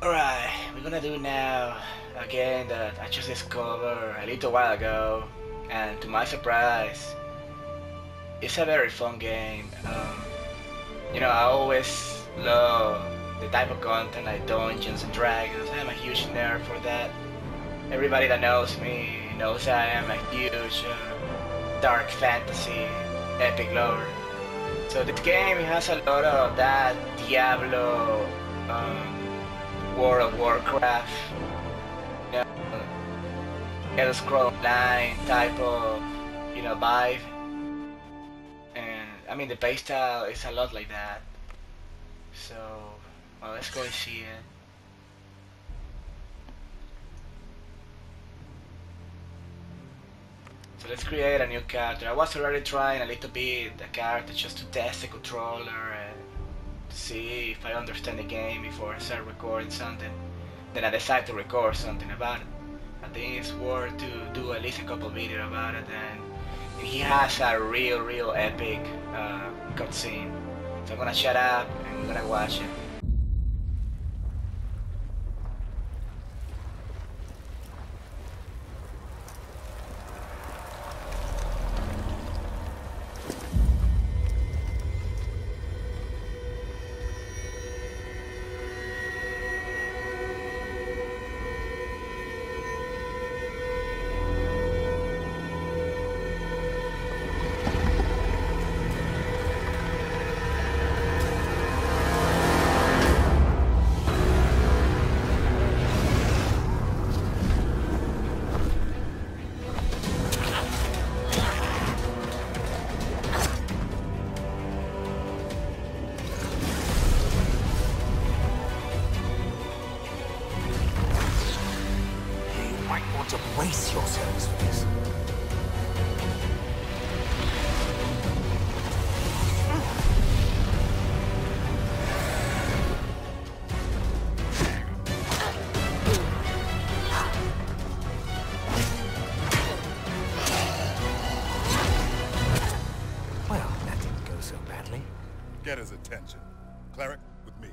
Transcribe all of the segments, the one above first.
Alright, we're gonna do now a game that I just discovered a little while ago, and to my surprise, it's a very fun game. I always love the type of content like Dungeons and Dragons. I'm a huge nerd for that. Everybody that knows me knows I am a huge dark fantasy epic lover. So this game has a lot of that Diablo, World of Warcraft, Elder Scrolls Online type of vibe, and I mean the playstyle is a lot like that. So well, let's go and see it. So let's create a new character. I was already trying a little bit the character just to test the controller and to see if I understand the game before I start recording something. Then I decide to record something about it. I think it's worth to do at least a couple videos about it, and he has a real epic cutscene. So I'm gonna shut up and we're gonna watch it. To brace yourselves for this. Well, that didn't go so badly. Get his attention. Cleric, with me.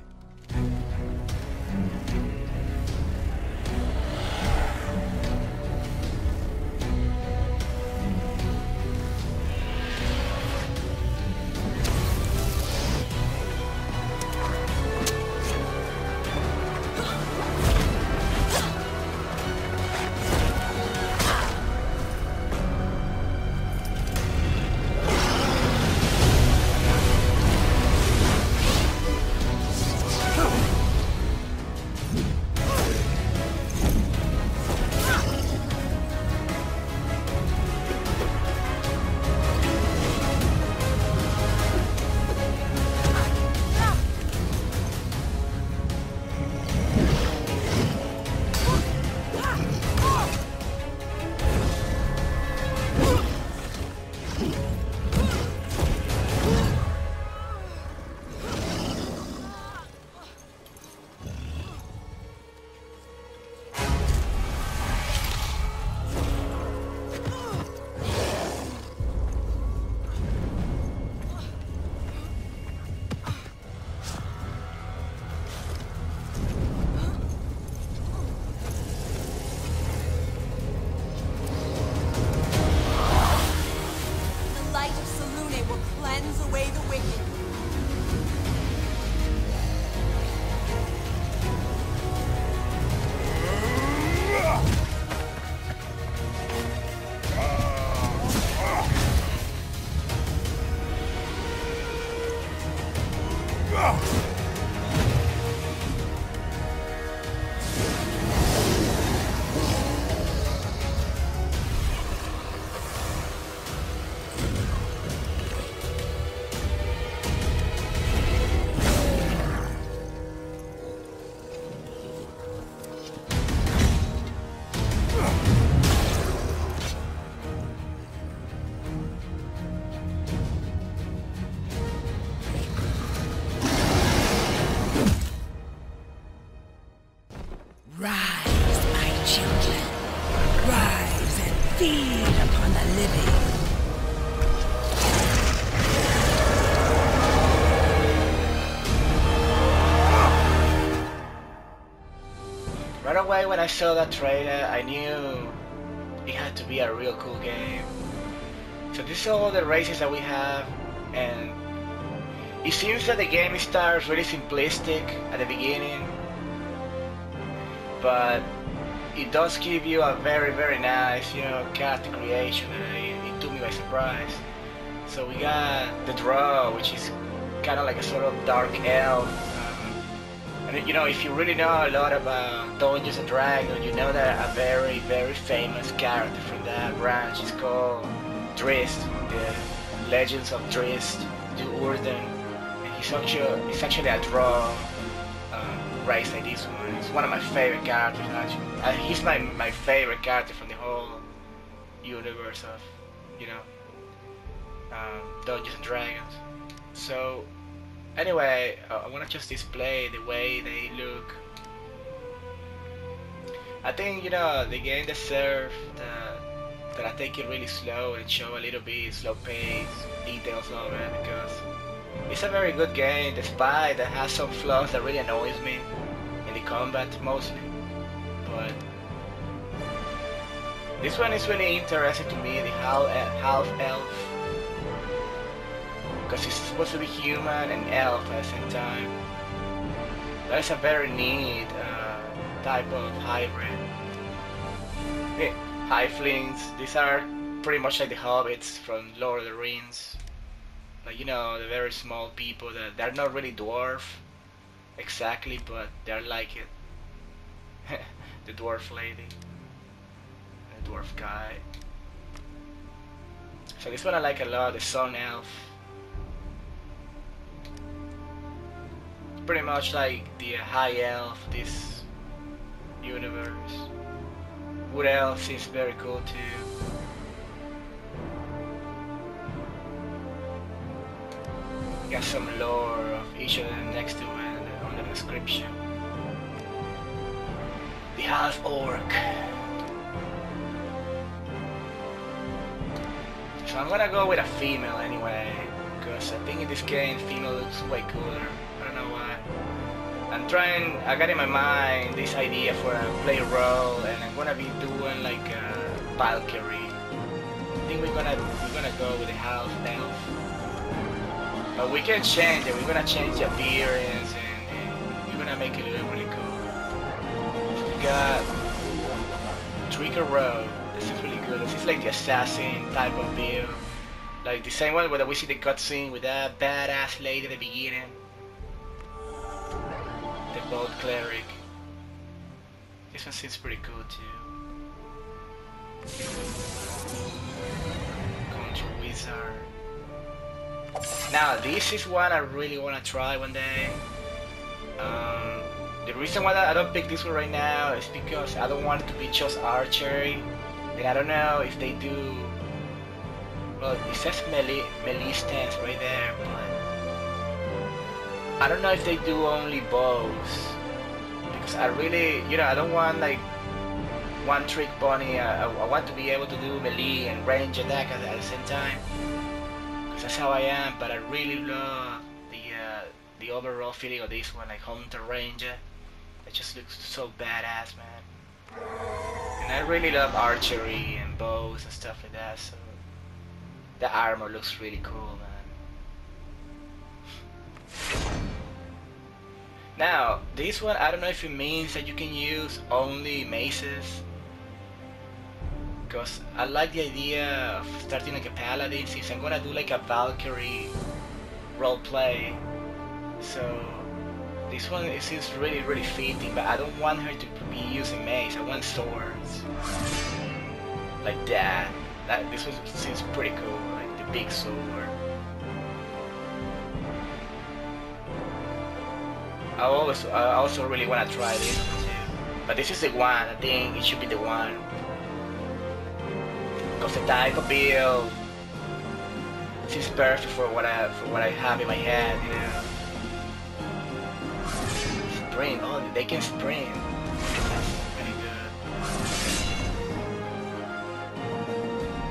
right away when I saw that trailer, I knew it had to be a real cool game. So this is all the races that we have, and it seems that the game starts really simplistic at the beginning, but it does give you a very nice, you know, character creation, and it took me by surprise. So we got the Draw, which is kind of like a sort of dark elf. And you know, if you really know a lot about Dungeons and Dragons, you know that a very famous character from that branch is called Drist, the Legends of Drist, the Urden. And he's actually a Draw race like this one. He's one of my favorite characters actually. He's my favorite character from the whole universe of, you know, Dungeons and Dragons. So anyway, I want to just display the way they look. I think, you know, the game deserves that I take it really slow and show a little bit slow pace, details of it, because it's a very good game despite that has some flaws that really annoys me in the combat mostly. But this one is really interesting to me, the half-elf. Because he's supposed to be human and elf at the same time. That is a very neat type of hybrid. Halflings, these are pretty much like the hobbits from Lord of the Rings. Like, you know, the very small people that they're not really dwarf exactly, but they're like it. The dwarf lady, the dwarf guy. So this one I like a lot, the sun elf. Pretty much like the high elf of this universe. Wood elf seems very cool too. Got some lore of each of them next to it on the description. The half orc. So I'm gonna go with a female anyway, because I think in this game female looks way cooler. I don't know why. I got in my mind this idea for a play role, and I'm gonna be doing like a VALKYRiE. I think we're gonna go with the half elf. But we can change it. We're gonna change the appearance, and we're gonna make it look really cool. So we got Trigger Road. This is really good. This is like the assassin type of build, like the same one where we see the cutscene with that badass lady at the beginning. The bold cleric. This one seems pretty cool too. Control wizard. Now this is one I really want to try one day. The reason why I don't pick this one right now is because I don't want it to be just archery, and I don't know if they do. Well, it says melee stance right there, but I don't know if they do only bows, because I really, you know, I don't want like one trick pony. I want to be able to do melee and range attack at the same time, because that's how I am. But I really love the overall feeling of this one, like Hunter Ranger. It just looks so badass, man. And I really love archery and bows and stuff like that, so the armor looks really cool, man. Now, this one, I don't know if it means that you can use only maces, because I like the idea of starting like a paladin, since I'm gonna do like a VALKYRiE roleplay. So this one, it seems really fitting, but I don't want her to be using mace. I want swords like that. This one seems pretty cool, like the big sword. I also really want to try this one too, but this is the one. I think it should be the one, because the type of build seems perfect for what I have in my head, you know. Sprint. Oh, they can sprint. That's really good.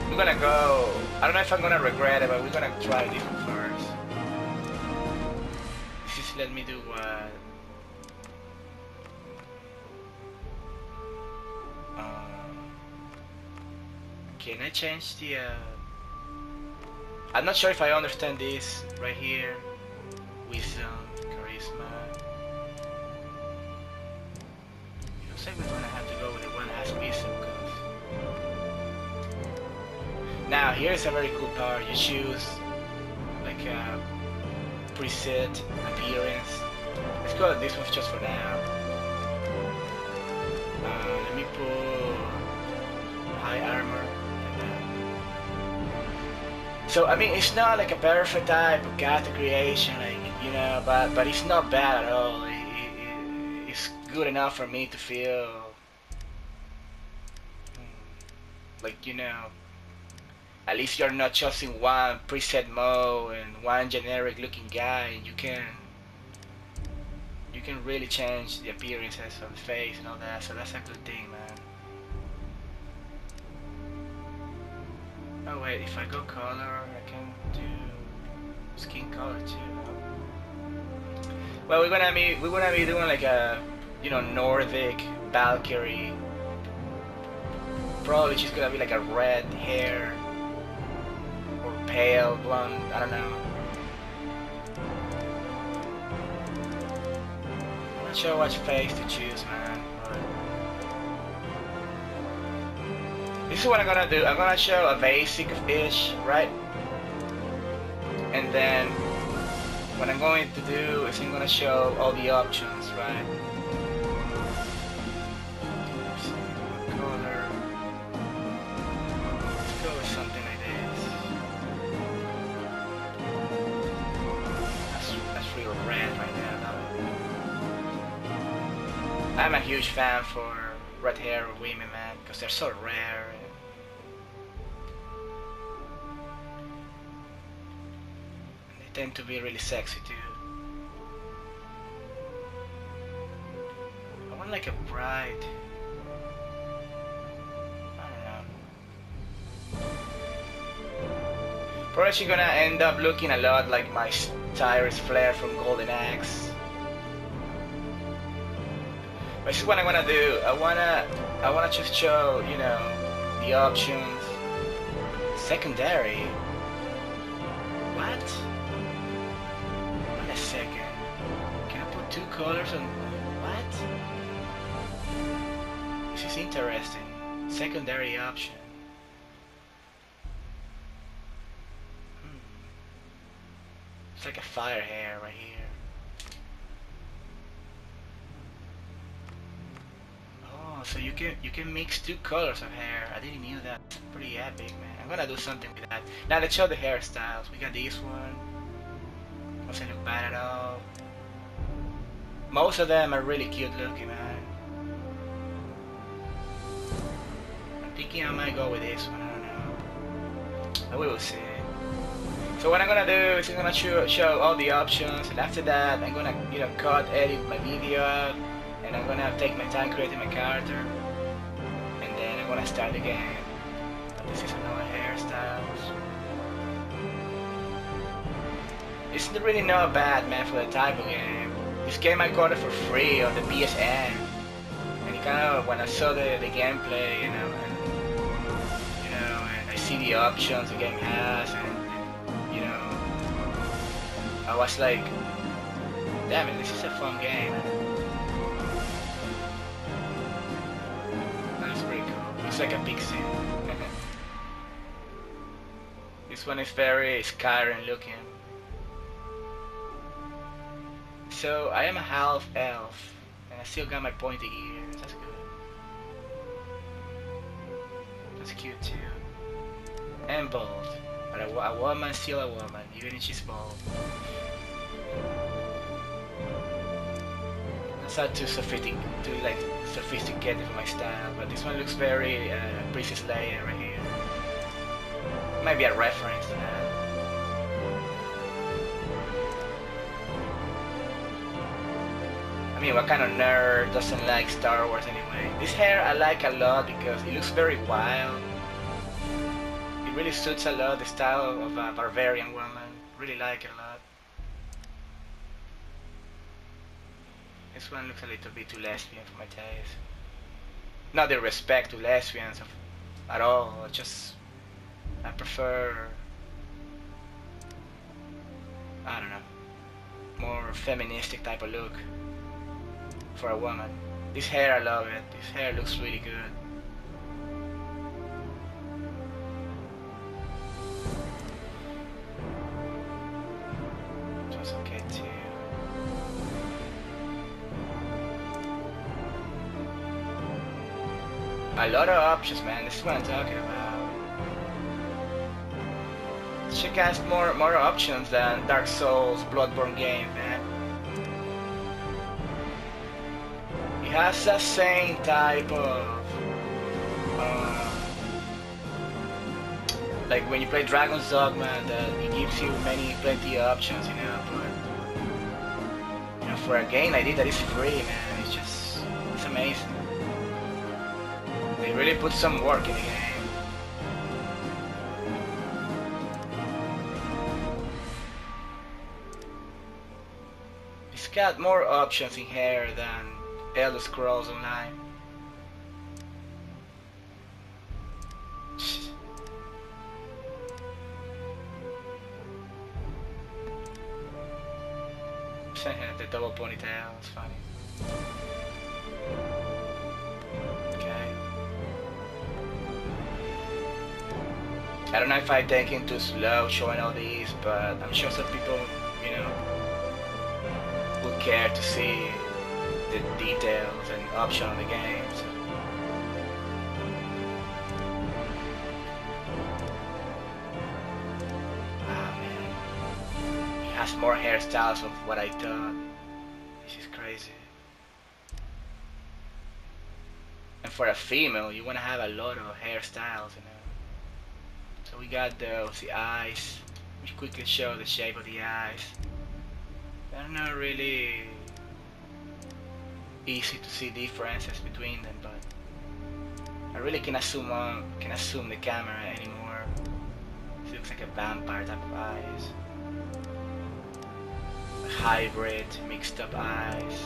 I'm gonna go. I don't know if I'm gonna regret it, but we're gonna try this one first. This is let me do what. Can I change the? I'm not sure if I understand this right here. Wisdom, charisma. Looks like we're gonna have to go with the one that has wisdom. Now here's a very cool part. You choose like a preset appearance. Let's go with this one just for now. Let me put high armor. So I mean, it's not like a perfect type of character creation, like you know, but it's not bad at all. It's good enough for me to feel like you know, at least you're not just in one preset mode and one generic looking guy. You can really change the appearances of the face and all that. So that's a good thing, man. Oh wait, if I go color, I can do skin color too. Well, we're gonna be doing like a Nordic VALKYRiE. Probably she's gonna be like a red hair or pale blonde. I don't know. I'm not sure which face to choose, man. This is what I'm gonna do. I'm gonna show a basic of each, right? And then what I'm going to do is I'm gonna show all the options, right? Color. Let's go with something like this. That's real red right now. I'm a huge fan for red hair women, man, because they're so rare. Tend to be really sexy too. I want like a bright, I don't know. Probably she's gonna end up looking a lot like my Tyrus Flare from Golden Axe. But this is what I'm gonna do. I wanna just show, you know, the options. Secondary. What? A second. Can I put two colors on what? This is interesting. Secondary option. It's like a fire hair right here. Oh, so you can mix two colors of hair. I didn't knew that. It's pretty epic, man. I'm gonna do something with that. Now let's show the hairstyles. We got this one. Doesn't look bad at all. Most of them are really cute looking, man. I'm thinking I might go with this one, I don't know. But we will see. So what I'm gonna do is I'm gonna show all the options, and after that I'm gonna cut, edit my video out, and I'm gonna take my time creating my character, and then I'm gonna start the game. But this is another hairstyles. It's really not bad, man, for the type of game. This game I got it for free on the PSN, and it kind of, when I saw the gameplay, and I see the options the game has, and I was like, damn it, this is a fun game. That's pretty cool. It's like a pixie. This one is very Skyrim looking. So I am a half elf, and I still got my pointy ears. That's good. That's cute too. And bald, but a woman still a woman, even if she's bald. That's not too sophisticated for my style, but this one looks very Princess Leia right here. Might be a reference to that. I mean, what kind of nerd doesn't like Star Wars anyway? This hair I like a lot because it looks very wild. It really suits a lot the style of a barbarian woman. Really like it a lot. This one looks a little bit too lesbian for my taste. not the respect to lesbians at all. Just I prefer, I don't know, more feministic type of look for a woman. This hair, I love it. This hair looks really good. That's okay too. A lot of options, man. This is what I'm talking about. She has more options than Dark Souls, Bloodborne game, man. It has that same type of like when you play Dragon's Dogma, that it gives you plenty of options, you know. But you know, for a game like this that is free, man, it's amazing. They really put some work in the game. It's got more options in here than Elder Scrolls Online. The double ponytail, it's funny. Okay. I don't know if I'm taking too slow showing all these, but I'm sure some people, you know, would care to see the details and option of the game. So. Ah man, it has more hairstyles of what I thought. This is crazy. And for a female, you want to have a lot of hairstyles, you know. So we got the eyes. We quickly show the shape of the eyes. They're not really easy to see differences between them, but I really can assume the camera anymore. It looks like a vampire type of eyes. A hybrid, mixed up eyes.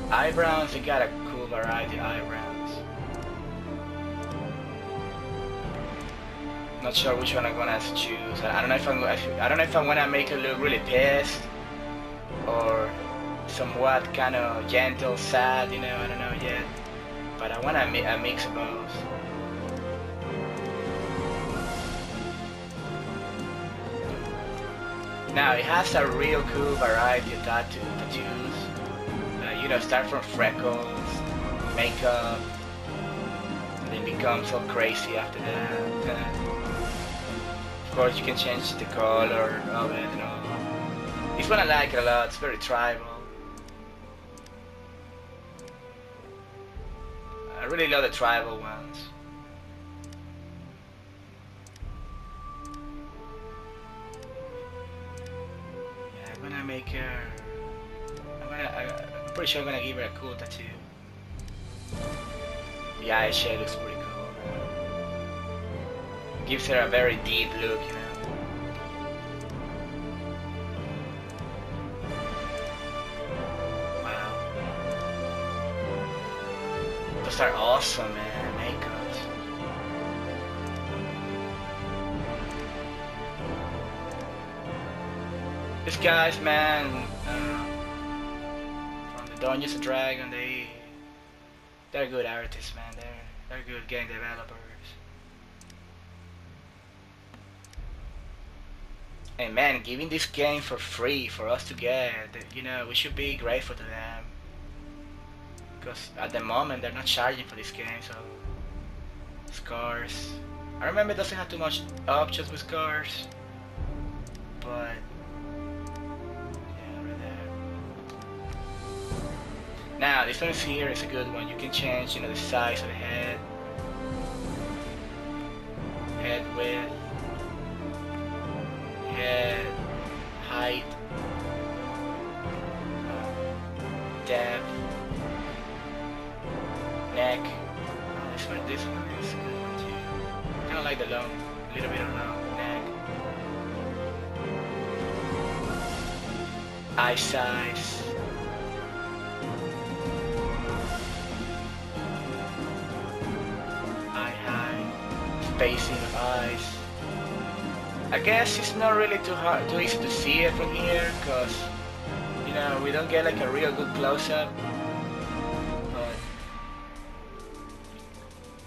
Eyebrows, they got a cool variety of eyebrows. Not sure which one I'm gonna choose. I don't know if I'm gonna make it look really pissed or somewhat kind of gentle, sad. You know, I don't know yet. But I want a mix of both. Now it has a real cool variety of tattoos. You know, start from freckles, makeup, and then becomes all crazy after that. Of course, you can change the color of it and all. This one I like it a lot. It's very tribal. I really love the tribal ones. Yeah, I'm gonna make her. I'm pretty sure I'm gonna give her a cool tattoo. The eye shade looks pretty cool. Gives her a very deep look, you know. Wow. Those are awesome, man. Makeups. These guys, man. Dungeons and Dragons, they're good artists, man. They're good game developers. And man, giving this game for free for us to get, you know, we should be grateful to them. Because at the moment they're not charging for this game, so scars. I remember it doesn't have too much options with scars, but now, this one here is a good one. You can change, you know, the size of the head width, head height, depth, neck. This one is a good one too. Kind of like the long, little bit of long neck. Eye size. spacing of eyes. I guess it's not really too easy to see it from here, cause you know we don't get like a real good close-up. But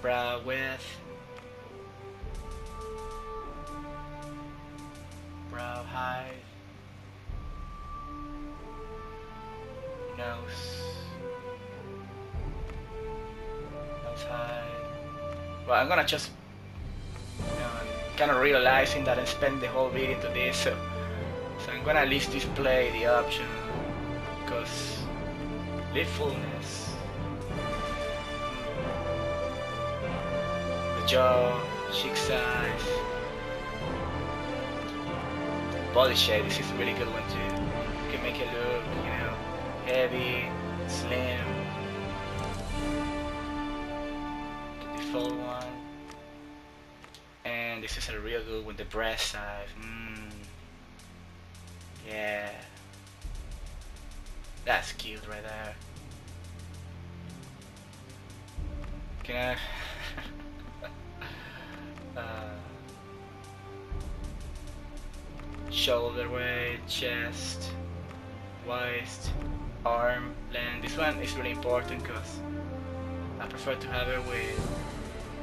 brow width, brow height, nose height. Well, I'm gonna just kind of realizing that I spent the whole video into this, so I'm gonna at least display the option, because lip fullness, the jaw, cheek size, body shape. This is a really good one too. You can make it look, you know, heavy, slim. The default one. And this is a real good one, the breast size. Yeah. That's cute right there. Can I shoulder weight, chest, waist, arm length. This one is really important because I prefer to have it with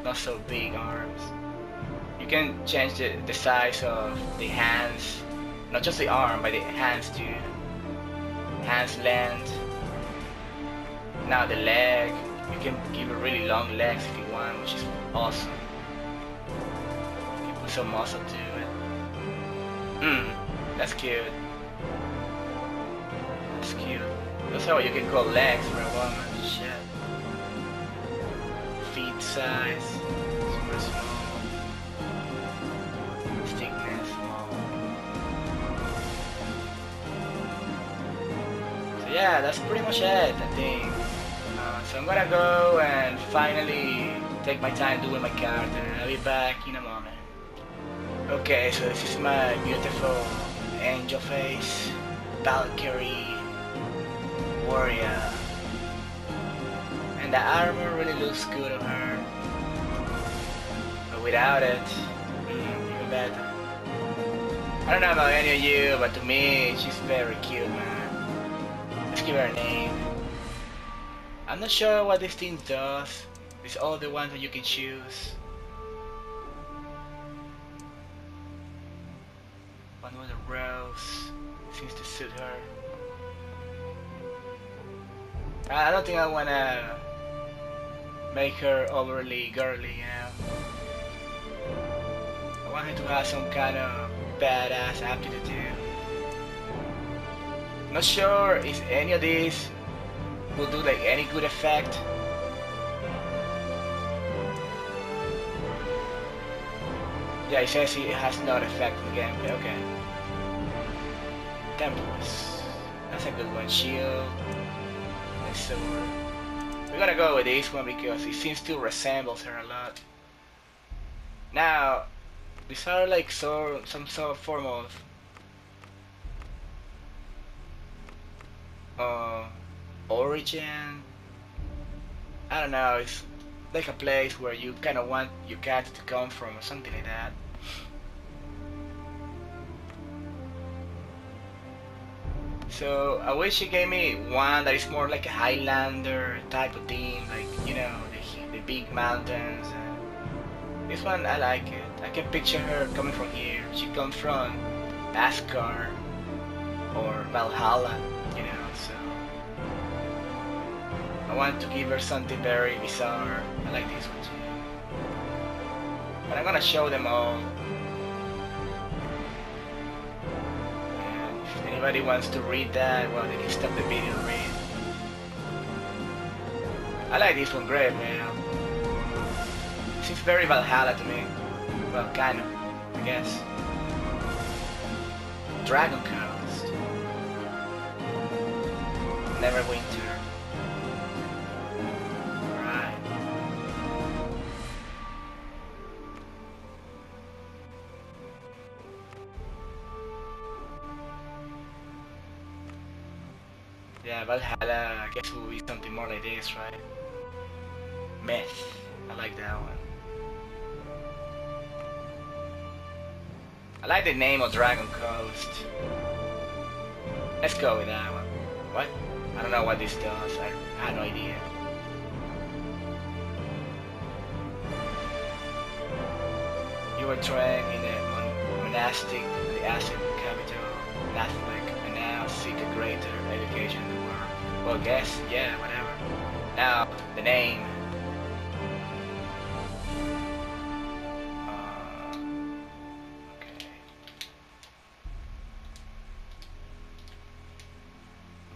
not so big arms. You can change the size of the hands, not just the arm, but the hands too. Hands length. Now the leg, you can give it really long legs if you want, which is awesome. You can put some muscle to it. That's cute. That's cute. That's how you can call legs for a woman. Shit. Feet size, super small. Yeah, that's pretty much it, I think. So I'm gonna go and finally take my time doing my character. I'll be back in a moment. Okay, so this is my beautiful angel face, Valkyrie warrior. And the armor really looks good on her. But without it, even better. I don't know about any of you, but to me, she's very cute, man. Let's give her a name. I'm not sure what this thing does. It's all the ones that you can choose. One with a rose seems to suit her. I don't think I wanna make her overly girly, you know. I want her to have some kind of badass aptitude too. Not sure if any of these will do like any good effect. Yeah, it says it has no effect on the gameplay. Okay. Temples. That's a good one. Shield. And sword. We're gonna go with this one because it seems to resembles her a lot. Now, these are like some sort of form of origin. I don't know, it's like a place where you kind of want your character to come from or something like that. So I wish you gave me one that is more like a Highlander type of theme, like, you know, the big mountains. This one, I like it. I can picture her coming from here. She comes from Asgard or Valhalla, you know, so I want to give her something very bizarre. I like this one too. But I'm gonna show them all. And if anybody wants to read that, well, they can stop the video and read. I like this one great, man. Seems very Valhalla to me. Well, kind of, I guess. Dragon Coast. Neverwinter. Right. Yeah, Valhalla, I guess will be something more like this, right? Myth. I like that one. I like the name of Dragon Coast. Let's go with that one. What? I don't know what this does. I have no idea. You were trained in the monastic, the acid capital, Catholic, and now seek a greater education in the world. Well, guess, yeah, whatever. Now, the name. Okay.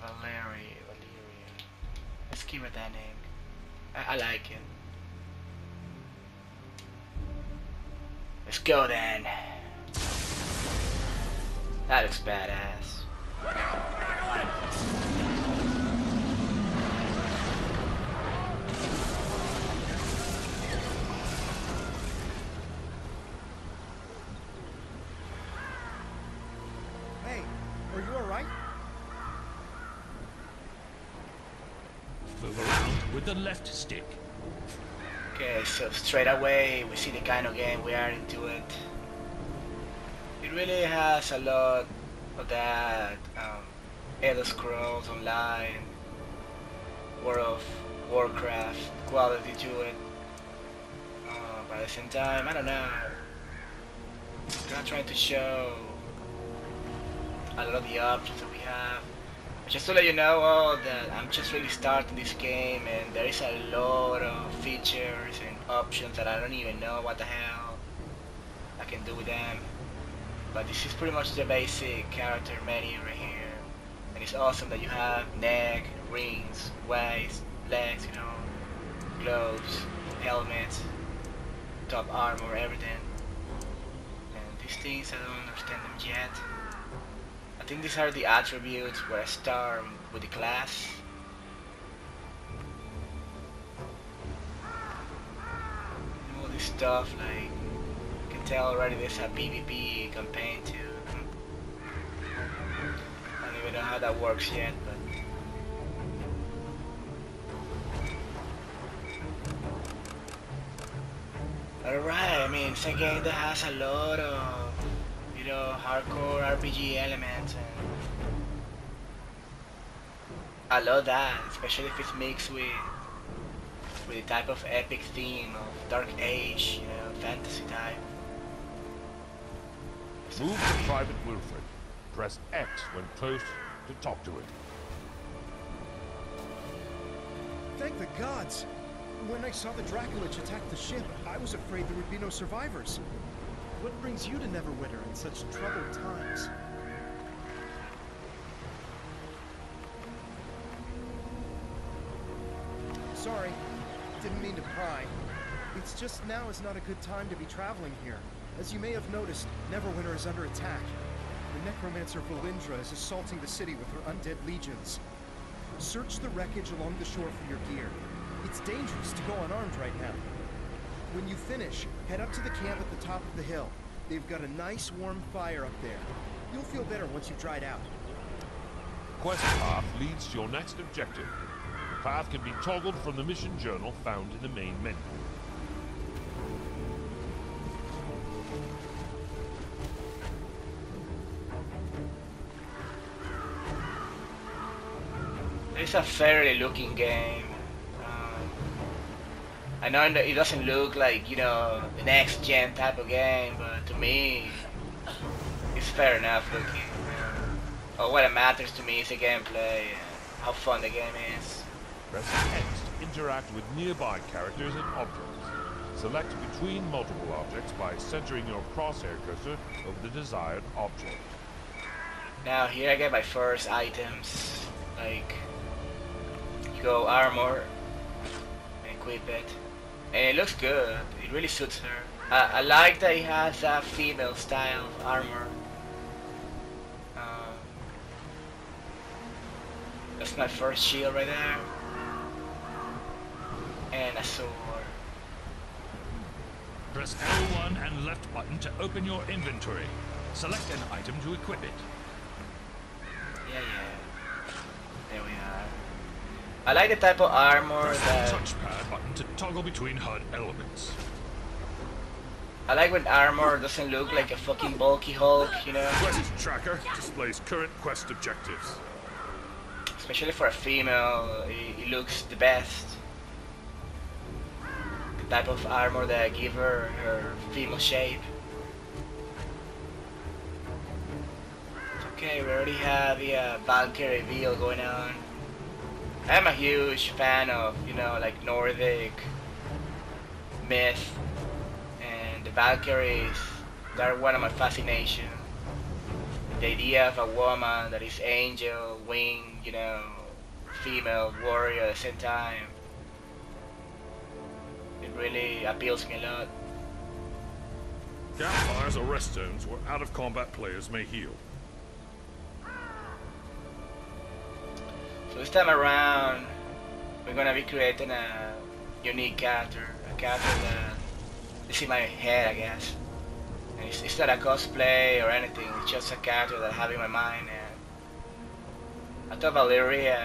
VALKYRiE. Let's give it that name. I like it. Let's go then. That looks badass. Hey, are you alright? Move around with the left stick. Okay, so straight away we see the kind of game we are into it. It really has a lot of that Elder Scrolls Online, World of Warcraft quality to it. But at the same time, I don't know. I'm not trying to show a lot of the options that we have. Just to let you know that I'm just really starting this game and there is a lot of features and options that I don't even know what the hell I can do with them. But this is pretty much the basic character menu right here. And it's awesome that you have neck, rings, waist, legs, you know, gloves, helmets, top armor, everything. And these things I don't understand them yet. I think these are the attributes where I start with the class. All this stuff, like, you can tell already there's a PvP campaign too. I don't even know how that works yet, but... Alright, I mean, it's a game that has a lot of, you know, hardcore RPG elements, and I love that, especially if it's mixed with the type of epic theme of Dark Age, you know, fantasy type. Move to Private Wilfred. Press X when close to talk to it. Thank the gods! When I saw the Draculich attack the ship, I was afraid there would be no survivors. What brings you to Neverwinter in such troubled times? Sorry, didn't mean to pry. It's just now is not a good time to be traveling here. As you may have noticed, Neverwinter is under attack. The necromancer Valkyrie is assaulting the city with her undead legions. Search the wreckage along the shore for your gear. It's dangerous to go unarmed right now. When you finish, head up to the camp at the top of the hill. They've got a nice warm fire up there. You'll feel better once you've dried out. Quest path leads to your next objective. The path can be toggled from the mission journal found in the main menu. It's a fairly looking game. I know that it doesn't look like, you know, the next gen type of game, but to me, it's fair enough looking. What matters to me is the gameplay and how fun the game is. Press X to interact with nearby characters and objects. Select between multiple objects by centering your crosshair cursor over the desired object. Now here I get my first items, like, you go armor, equip it. And it looks good. It really suits her. I like that it has a female style of armor. That's my first shield right there. And a sword. Press L1 and left button to open your inventory. Select an item to equip it. Yeah. There we are. I like the type of armor Press that... the touchpad button to toggle between HUD elements. I like when armor doesn't look like a fucking bulky Hulk, you know? Quest tracker displays current quest objectives. Especially for a female, it looks the best. The type of armor that I give her, her female shape. Okay, we already have the VALKYRiE reveal going on. I'm a huge fan of, you know, like Nordic myth, and the Valkyries, they're one of my fascinations. The idea of a woman that is angel, wing, you know, female, warrior at the same time, it really appeals me a lot. Campfires or rest zones where out-of-combat players may heal. So this time around, we're gonna be creating a unique character, a character that is in my head, I guess. And it's not a cosplay or anything, it's just a character that I have in my mind. And I thought VALKYRIE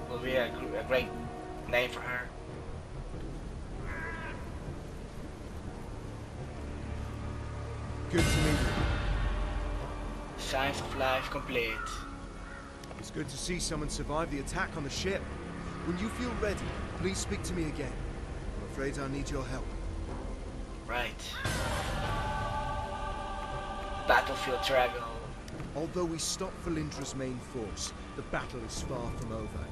will be a great name for her. Good to meet you. Signs of life complete. It's good to see someone survive the attack on the ship. When you feel ready, please speak to me again. I'm afraid I need your help. Right. Battlefield travel. Although we stopped Valindra's main force, the battle is far from over.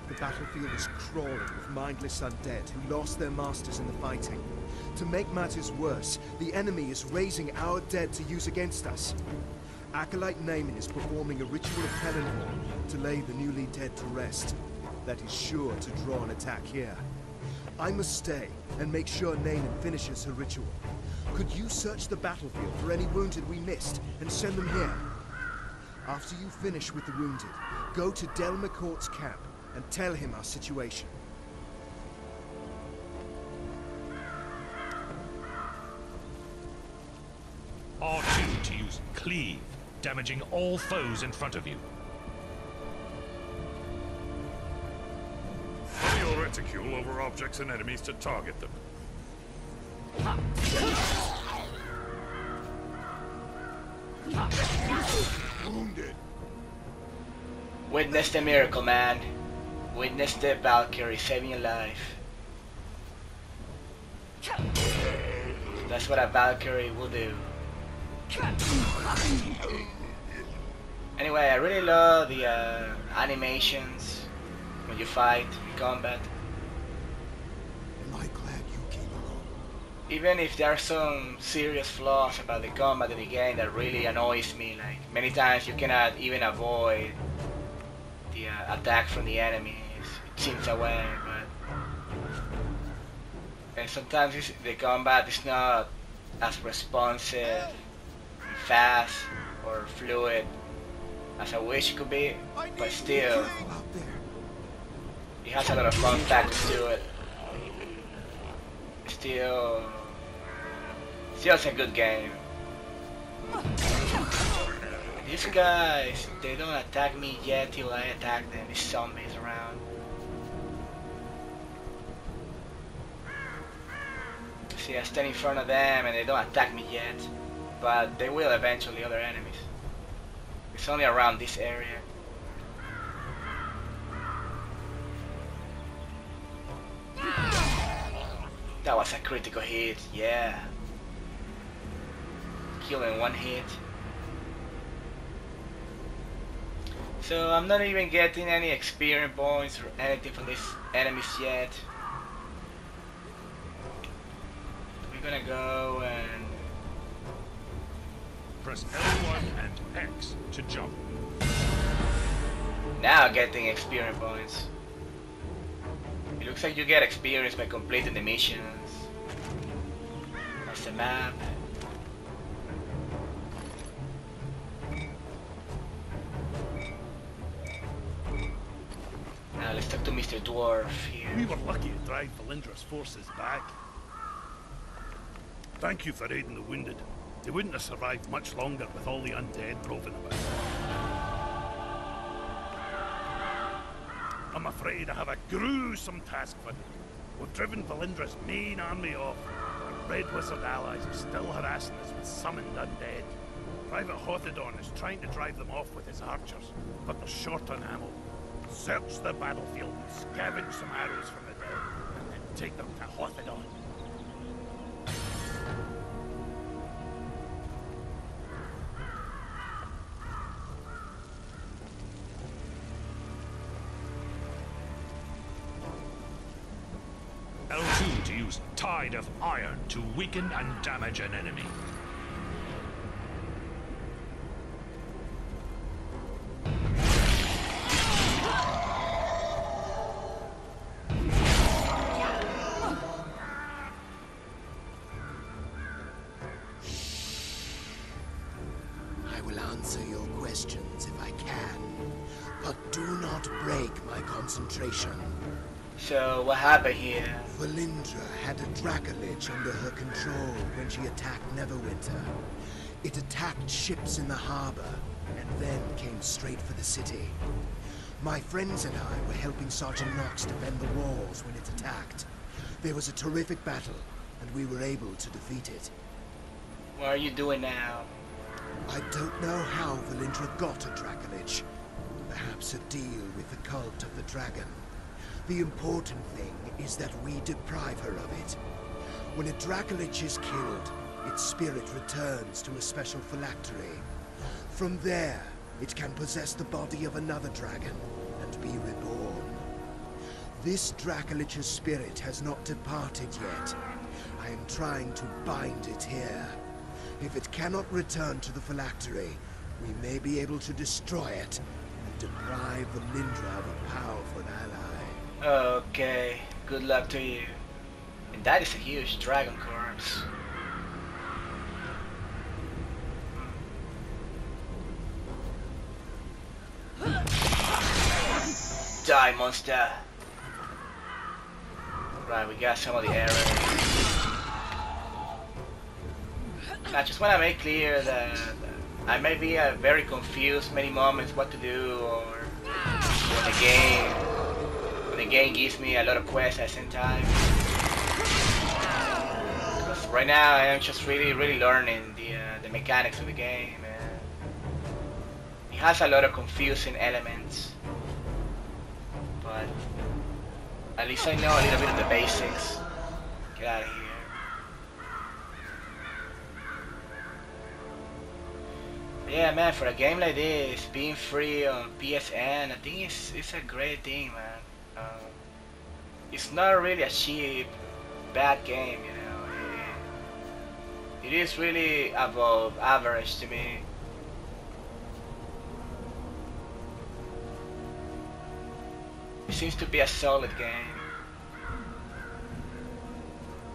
The battlefield is crawling with mindless undead who lost their masters in the fighting. To make matters worse, the enemy is raising our dead to use against us. Acolyte Naaman is performing a ritual of Pelennor to lay the newly dead to rest. That is sure to draw an attack here. I must stay and make sure Naaman finishes her ritual. Could you search the battlefield for any wounded we missed and send them here? After you finish with the wounded, go to Del McCourt's camp and tell him our situation. R2 to use cleave, damaging all foes in front of you. Put your reticule over objects and enemies to target them. Wounded. Witness the miracle, man. Witness the VALKYRIE saving your life. That's what a VALKYRIE will do. Anyway, I really love the animations when you fight in combat. Am I glad you came along? Even if there are some serious flaws about the combat in the game that really annoys me, like many times you cannot even avoid the attack from the enemies, it seems away, and sometimes the combat is not as responsive, fast, or fluid as I wish it could be, but still, Out there. it has a lot of fun factors to it. Still, it's a good game. These guys, they don't attack me yet till I attack them, these zombies around. See, I stand in front of them and they don't attack me yet, but they will eventually, other enemies. It's only around this area. That was a critical hit, yeah. Kill in one hit. So I'm not even getting any experience points or anything from these enemies yet. We're gonna go and Press L1 and X to jump. now getting experience points. It looks like you get experience by completing the missions. That's the map. Now let's talk to Mr. Dwarf here. We were lucky to drive Valindra's forces back. Thank you for aiding the wounded. They wouldn't have survived much longer with all the undead roving about. I'm afraid I have a gruesome task for you. We've driven Valindra's main army off. Red Wizard allies are still harassing us with summoned undead. Private Hothodon is trying to drive them off with his archers, but they're short on ammo. Search the battlefield and scavenge some arrows from the dead, and then take them to Hothodon. L2 to use Tide of Iron to weaken and damage an enemy. I will answer your questions if I can, but do not break my concentration. So what happened here? Valindra had a Dracolich under her control when she attacked Neverwinter. It attacked ships in the harbor, and then came straight for the city. My friends and I were helping Sergeant Knox defend the walls when it attacked. There was a terrific battle, and we were able to defeat it. What are you doing now? I don't know how Valindra got a Dracolich. Perhaps a deal with the cult of the dragon. The important thing is that we deprive her of it. When a Dracolich is killed, its spirit returns to a special phylactery. From there, it can possess the body of another dragon and be reborn. This Dracolich's spirit has not departed yet. I am trying to bind it here. If it cannot return to the phylactery, we may be able to destroy it and deprive Valindra of a powerful ally. Okay, good luck to you. And that is a huge dragon corpse. Die, monster! Right, we got some of the arrows. I just want to make clear that I may be very confused many moments what to do, or when the game gives me a lot of quests at the same time. Because right now I am just really learning the mechanics of the game, and it has a lot of confusing elements. But at least I know a little bit of the basics. Get out of here. Yeah, man, for a game like this, being free on PSN, I think it's a great thing, man. It's not really a cheap, bad game, you know. It is really above average to me. It seems to be a solid game.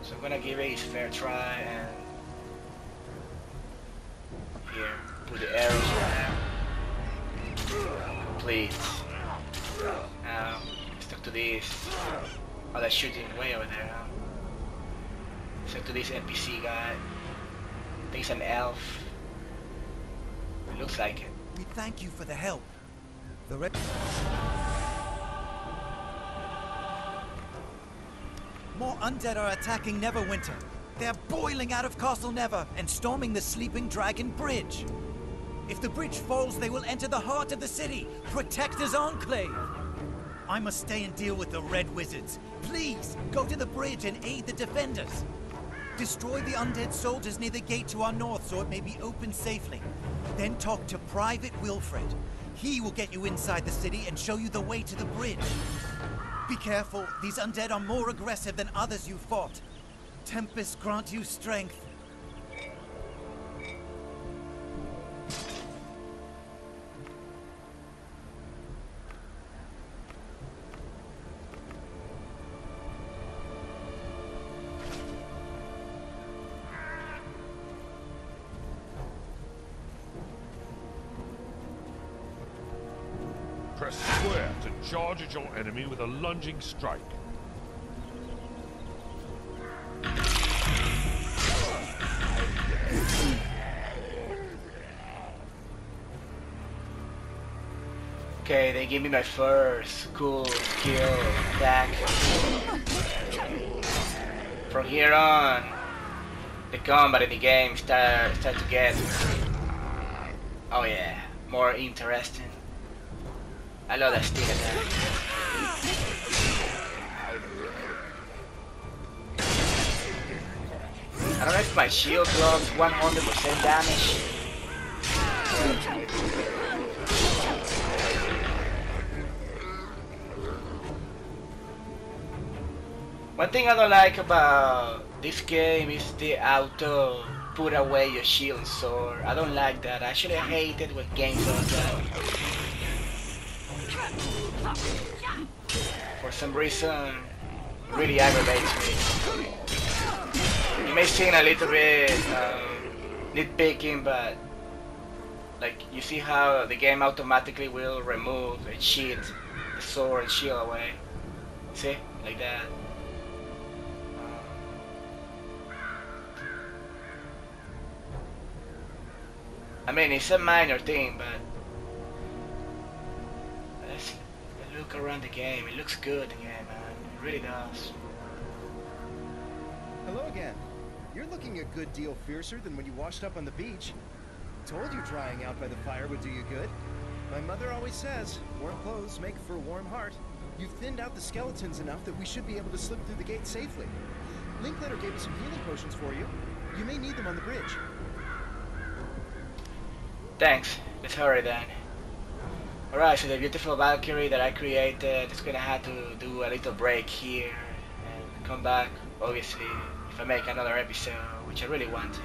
So I'm gonna give it its fair try, and here, put the arrows there. Complete. Now, stuck to this. Oh, that's shooting way over there, huh? Stuck to this NPC guy. I think it's an elf. It looks like it. We thank you for the help. The red... More undead are attacking Neverwinter. They're boiling out of Castle Never and storming the Sleeping Dragon Bridge. If the bridge falls, they will enter the heart of the city. Protect his enclave. I must stay and deal with the Red Wizards. Please, go to the bridge and aid the defenders. Destroy the undead soldiers near the gate to our north so it may be opened safely. Then talk to Private Wilfred. He will get you inside the city and show you the way to the bridge. Be careful, these undead are more aggressive than others you fought. Tempest grant you strength. Press square to charge at your enemy with a lunging strike. Okay, they give me my first cool skill attack. From here on, the combat in the game start to get, oh yeah, more interesting. I love that stick attack. I don't know if my shield blocks 100% damage. One thing I don't like about this game is the auto put away your shield and sword. I don't like that. Actually, I hate it when games do that. For some reason, it really aggravates me. It may seem a little bit nitpicking, but like you see how the game automatically will remove and shield the sword and shield away. See, like that. I mean, it's a minor thing, but let's look around the game. It looks good, the game, man. It really does. Hello again. You're looking a good deal fiercer than when you washed up on the beach. Told you drying out by the fire would do you good. My mother always says, warm clothes make for a warm heart. You've thinned out the skeletons enough that we should be able to slip through the gate safely. Linklater gave us some healing potions for you. You may need them on the bridge. Thanks. Let's hurry then. Alright, so the beautiful Valkyrie that I created is gonna have to do a little break here and come back, obviously, if I make another episode, which I really want to.